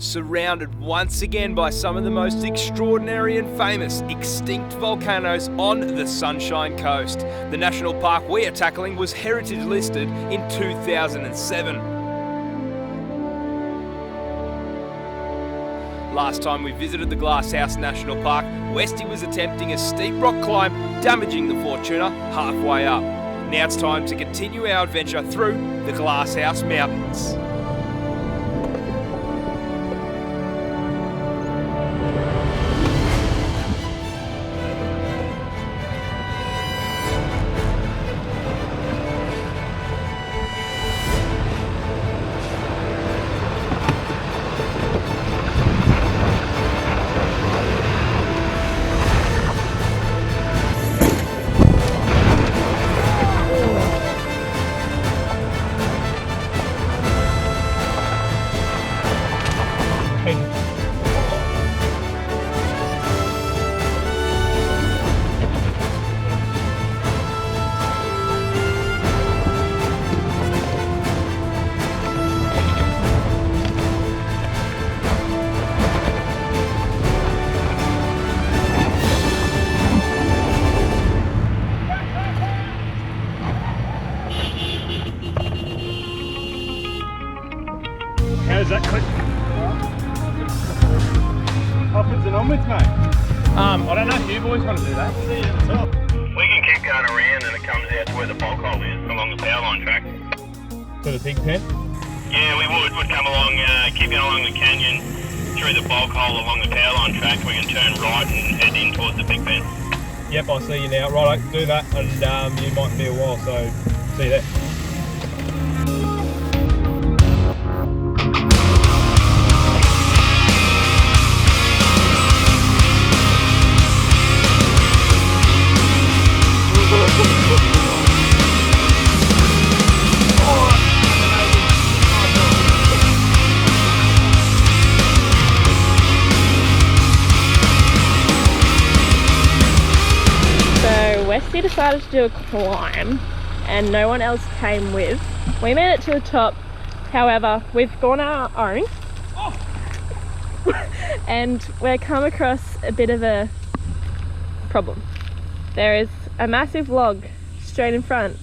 Surrounded once again by some of the most extraordinary and famous extinct volcanoes on the Sunshine Coast, the national park we are tackling was heritage listed in 2007. Last time we visited the Glasshouse National Park, Westy was attempting a steep rock climb, damaging the Fortuna halfway up. Now it's time to continue our adventure through the Glasshouse Mountains. How's that clip? Upwards and onwards, mate. I don't know if you boys want to do that. See you at the top. We can keep going around and it comes out to where the bulk hole is, along the power line track. To the pig pen? Yeah, we would. We'd come along, keep going along the canyon, through the bulk hole along the power line track. We can turn right and head in towards the pig pen. Yep, I see you now. Right, do that and you might be a while, so see you there. Westy decided to do a climb and no one else came with. We made it to the top, however we've gone our own and we've come across a bit of a problem. There is a massive log straight in front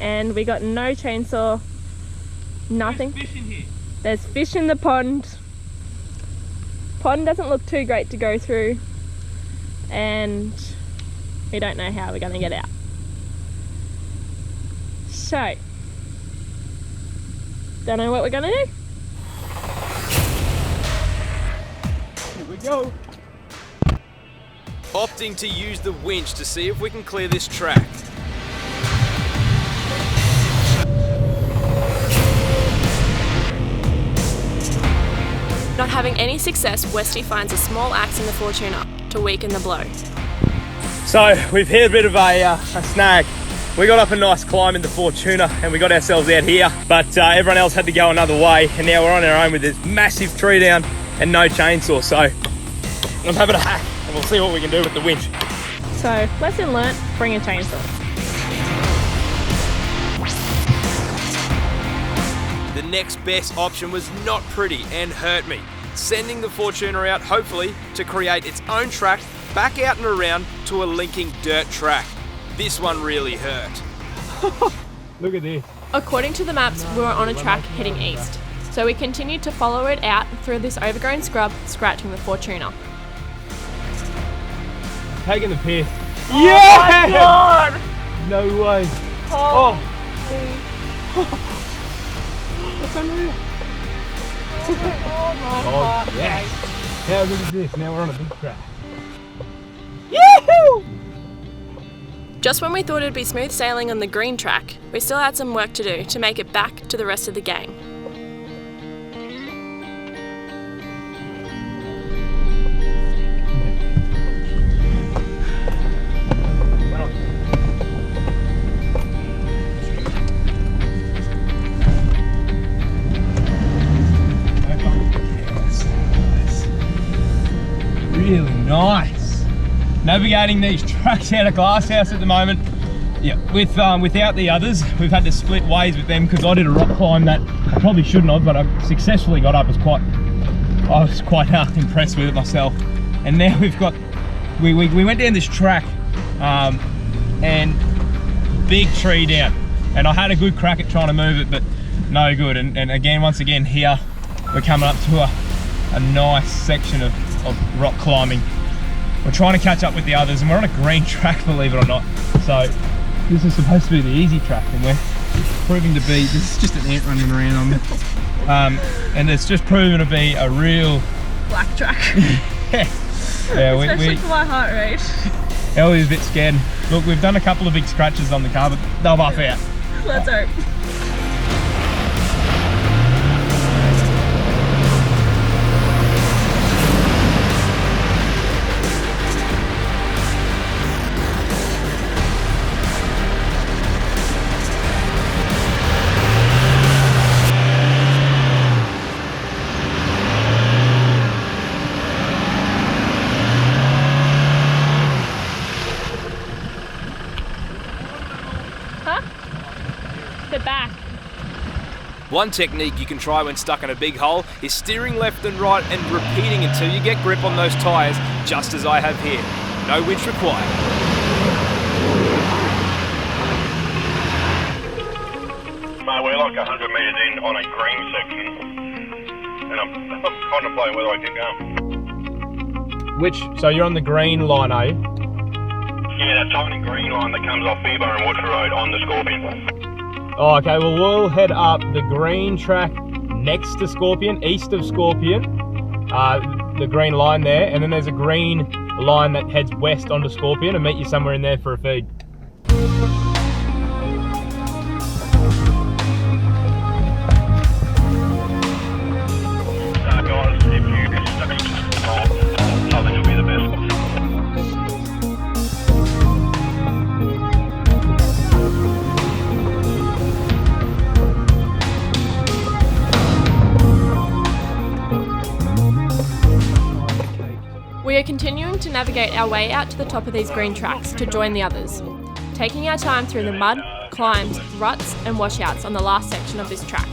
and we got no chainsaw, nothing. There's fish in here. There's fish in the pond. Pond doesn't look too great to go through and we don't know how we're going to get out. So, don't know what we're going to do. Here we go. Opting to use the winch to see if we can clear this track. Not having any success, Westy finds a small axe in the Fortuna to weaken the blow. So we've hit a bit of a snag. We got up a nice climb in the Fortuna and we got ourselves out here, but everyone else had to go another way and now we're on our own with this massive tree down and no chainsaw. So I'm having a hack and we'll see what we can do with the winch. So, lesson learnt, bring a chainsaw. The next best option was not pretty and hurt me, sending the Fortuna out hopefully to create its own track back out and around to a linking dirt track. This one really hurt. Look at this. According to the maps, we were on a track heading east, so we continued to follow it out through this overgrown scrub, scratching the Fortuna. Taking the piss. Oh Yeah! my God! No way. Oh. That's unreal. Oh, yes. How good is this? Now we're on a big track. Yahoo! Just when we thought it'd be smooth sailing on the green track, we still had some work to do to make it back to the rest of the gang. Really nice. Navigating these tracks out of Glasshouse at the moment. Yeah, without the others, we've had to split ways with them because I did a rock climb that I probably shouldn't have, but I successfully got up. I was quite impressed with it myself. And now we've got, we went down this track and big tree down. And I had a good crack at trying to move it, but no good. And again, once again, here we're coming up to a nice section of rock climbing. We're trying to catch up with the others, and we're on a green track, believe it or not. So this is supposed to be the easy track, and we're proving to be, this is just an ant running around on me. And it's just proven to be a real Black track. yeah, Especially for my heart rate. Ellie's a bit scared. Look, we've done a couple of big scratches on the car, but they'll buff out. Let's hope. Sit back. One technique you can try when stuck in a big hole is steering left and right and repeating until you get grip on those tyres, just as I have here. No winch required. Mate, we're like 100 metres in on a green section, and I'm contemplating whether I keep going. So you're on the green line, are you? Yeah, that tiny green line that comes off Beaver and Woodford Road on the Scorpion. Oh, okay, well, we'll head up the green track next to Scorpion, east of Scorpion, the green line there, and then there's a green line that heads west onto Scorpion, and meet you somewhere in there for a feed. Guys, if you get stuck in the hole, something will be the best. We are continuing to navigate our way out to the top of these green tracks to join the others, taking our time through the mud, climbs, ruts and washouts on the last section of this track.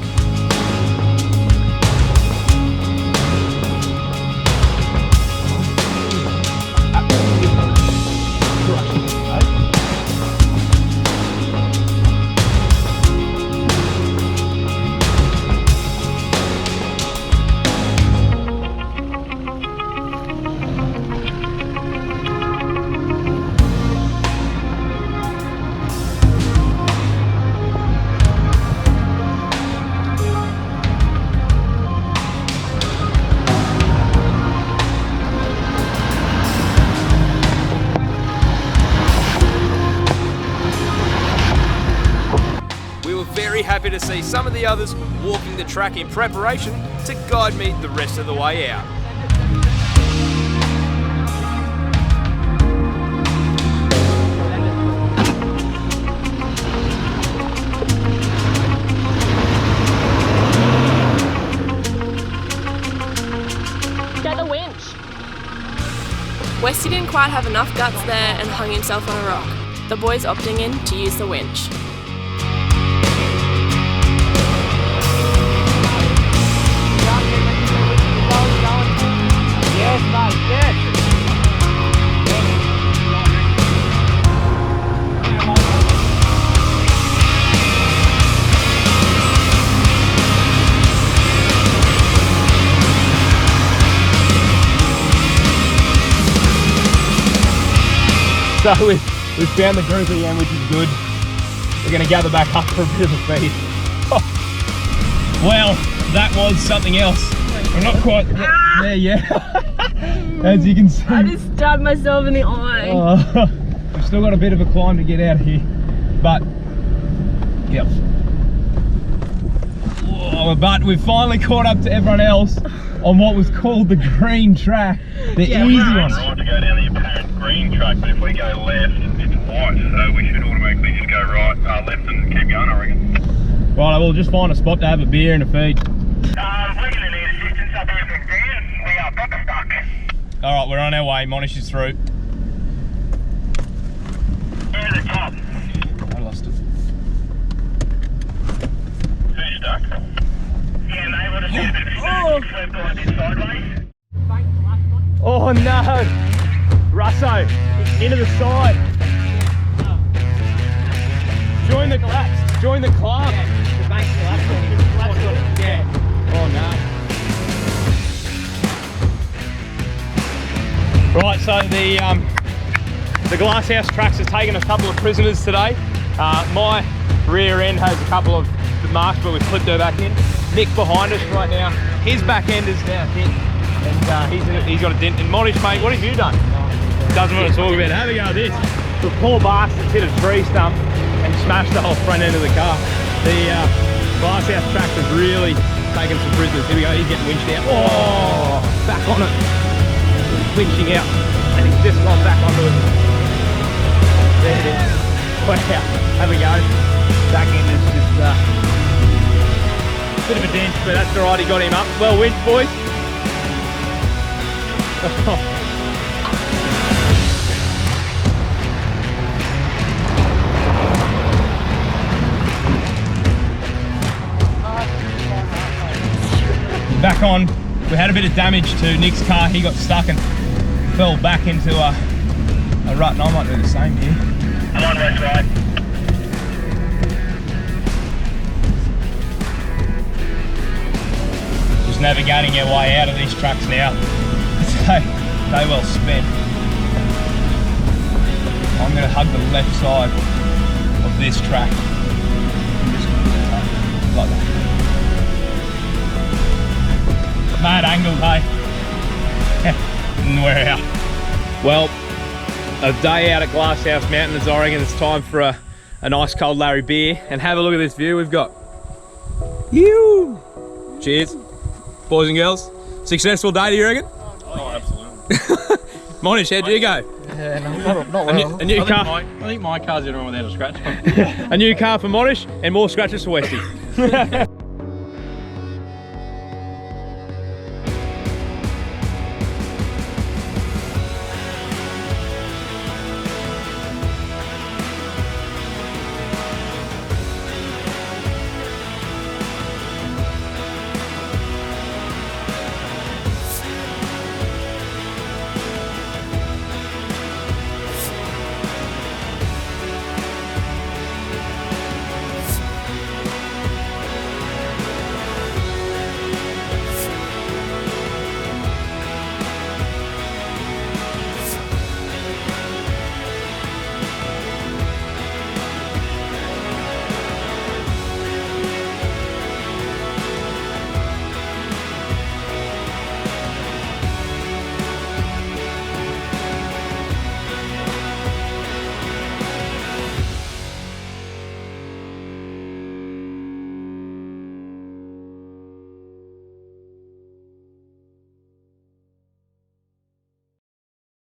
Very happy to see some of the others walking the track in preparation to guide me the rest of the way out. Get the winch. Westy didn't quite have enough guts there and hung himself on a rock. The boys opting in to use the winch. Yes, mate, yes. So we've found the group again, which is good. We're going to gather back up for a bit of a feed. Well, that was something else. I'm not quite there yet. As you can see. I just stabbed myself in the eye. We've still got a bit of a climb to get out of here. But, yep. But we've finally caught up to everyone else on what was called the green track. The easy one. Right to go down the apparent green track, but if we go left, it's white, so we should automatically just go right, left and keep going, I reckon. Right, we'll just find a spot to have a beer and a feed. We're going to need assistance up here from Dan. We are proper stuck. Alright, we're on our way. Monish is through. Where's the top? sideways. Oh no! Russo, into the side. Join the collapse. Join the climb. The bank's collapsed on him. Yeah. Oh no. Right, so the Glasshouse Tracks has taken a couple of prisoners today. My rear end has a couple of marks, but we've clipped her back in. Nick behind us right now, his back end is now hit, and he's got a dent. And Monish, mate, what have you done? Doesn't want to talk about it. Have a go at this. The poor bastard's hit a tree stump and smashed the whole front end of the car. The Glasshouse Tracks has really taken some prisoners. Here we go, he's getting winched out. Oh, back on it. Winching out, and he's just gone back onto it. There it is. Wow, have a go. Back end is just a bit of a dent, but that's alright, he got him up. Well winched, boys. Back on, we had a bit of damage to Nick's car. He got stuck and fell back into a rut, and I might do the same here. I'm on west right. Just navigating our way out of these trucks now. They well spent. I'm going to hug the left side of this track. I'm just going to like that. Mad angle, hey? And we're out. Well, a day out at Glasshouse Mountains, I reckon it's time for a nice cold Larry beer. And have a look at this view we've got. You. Cheers, boys and girls. Successful day, do you reckon? Oh, absolutely. Monish, how'd you go? Yeah, not well. A new car. I think my car's the only one without a scratch. A new car for Monish and more scratches for Westy.